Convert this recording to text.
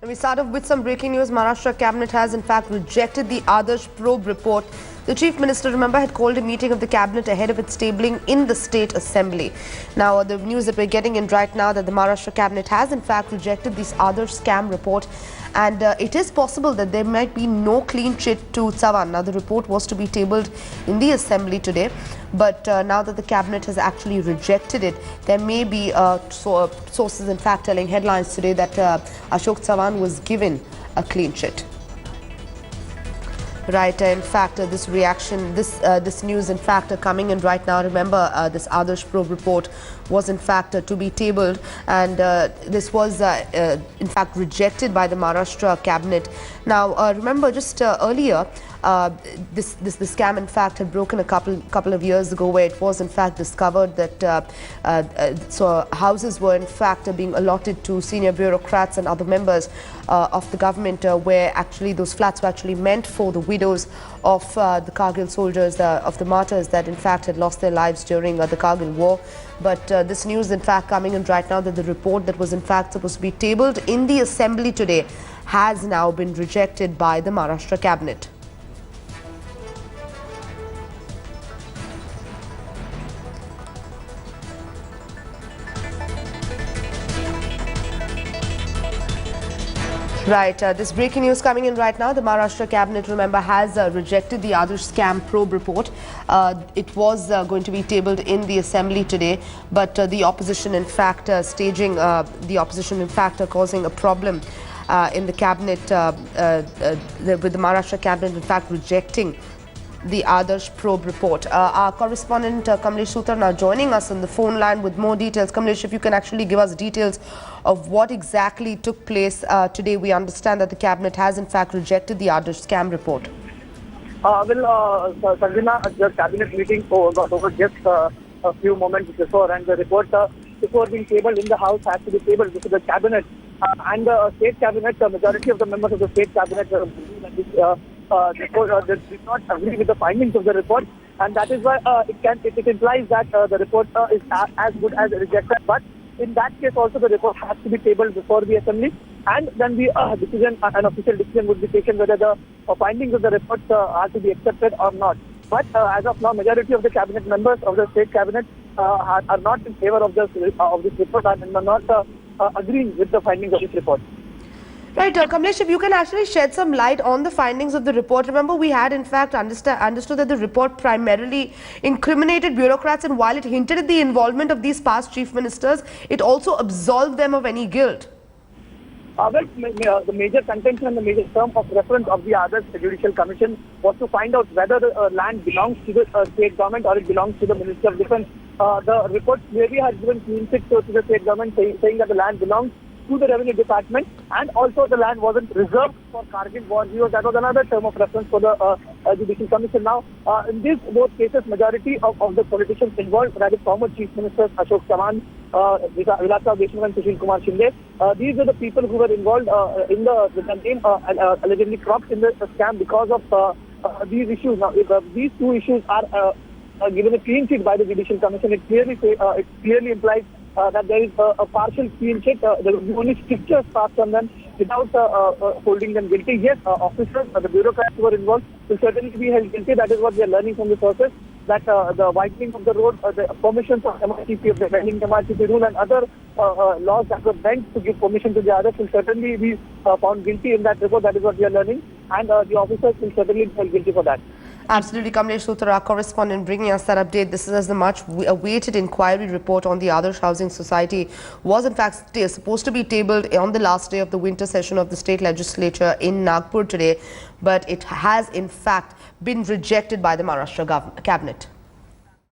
We start off with some breaking news. Maharashtra Cabinet has in fact rejected the Adarsh probe report. The Chief Minister, remember, had called a meeting of the Cabinet ahead of its tabling in the State Assembly. Now, the news that we're getting in right now that the Maharashtra Cabinet has in fact rejected this Adarsh scam report, and it is possible that there might be no clean chit to Chavan. Now, the report was to be tabled in the Assembly today, but now that the Cabinet has actually rejected it, there may be sources in fact telling headlines today that Ashok Chavan was given a clean chit. Right, in fact, this reaction, this news, in fact, coming in right now. Remember, this Adarsh probe report was, in fact, to be tabled, and this was, in fact, rejected by the Maharashtra Cabinet. Now, remember, just earlier, this scam, in fact, had broken a couple of years ago, where it was, in fact, discovered that houses were, in fact, being allotted to senior bureaucrats and other members of the government, where actually those flats were actually meant for the widows of the Kargil soldiers, of the martyrs that in fact had lost their lives during the Kargil war. But this news, in fact, coming in right now that the report that was in fact supposed to be tabled in the Assembly today has now been rejected by the Maharashtra Cabinet. Right, this breaking news coming in right now. The Maharashtra Cabinet, remember, has rejected the Adarsh scam probe report. It was going to be tabled in the Assembly today, but the opposition, in fact, causing a problem in the Cabinet, with the Maharashtra Cabinet, in fact, rejecting the Adarsh probe report. Our correspondent Kamlesh Sutar now joining us on the phone line with more details. Kamlesh, if you can actually give us details of what exactly took place today. We understand that the Cabinet has in fact rejected the Adarsh scam report. Sanjana, the Cabinet meeting got over just a few moments before, and the report before being tabled in the House has to be tabled to the Cabinet. And the State Cabinet, the majority of the members of the State Cabinet did not agree with the findings of the report, and that is why it implies that the report is as good as rejected. But in that case, also the report has to be tabled before the Assembly, and then the an official decision would be taken whether the findings of the report are to be accepted or not. But as of now, majority of the Cabinet members of the State Cabinet are not in favor of this report and are not agreeing with the findings of this report. Right, Kamlesh, if you can actually shed some light on the findings of the report. Remember, we had in fact understood that the report primarily incriminated bureaucrats, and while it hinted at the involvement of these past chief ministers, it also absolved them of any guilt. The major contention and the major term of reference of the Adarsh Judicial Commission was to find out whether the land belongs to the state government or it belongs to the Ministry of Defence. The report clearly has given clean chit to the state government, saying that the land belongs to the Revenue Department, and also the land wasn't reserved for Kargil war heroes. That was another term of reference for the Judicial Commission. Now, in these both cases, majority of the politicians involved, that is former Chief Ministers Ashok Chavan, Vilasrao Deshmukh and Sushil Kumar Shinde, these are the people who were involved in the name allegedly cropped in the scam because of these issues. Now, if these two issues are given a clean chit by the Judicial Commission, it clearly implies that there is a partial clean chit. There will be only strictures passed on them without holding them guilty. Yes, officers, the bureaucrats who were involved will certainly be held guilty. That is what we are learning from the sources, that the widening of the road, the permissions of MRTP, of the bending MRTP rule and other laws that were meant to give permission to the others will certainly be found guilty in that report. That is what we are learning, and the officers will certainly be held guilty for that. Absolutely. Kamlesh Sutar, our correspondent, bringing us that update. This is as the much awaited inquiry report on the Adarsh Housing Society was in fact supposed to be tabled on the last day of the winter session of the state legislature in Nagpur today, but it has in fact been rejected by the Maharashtra Cabinet.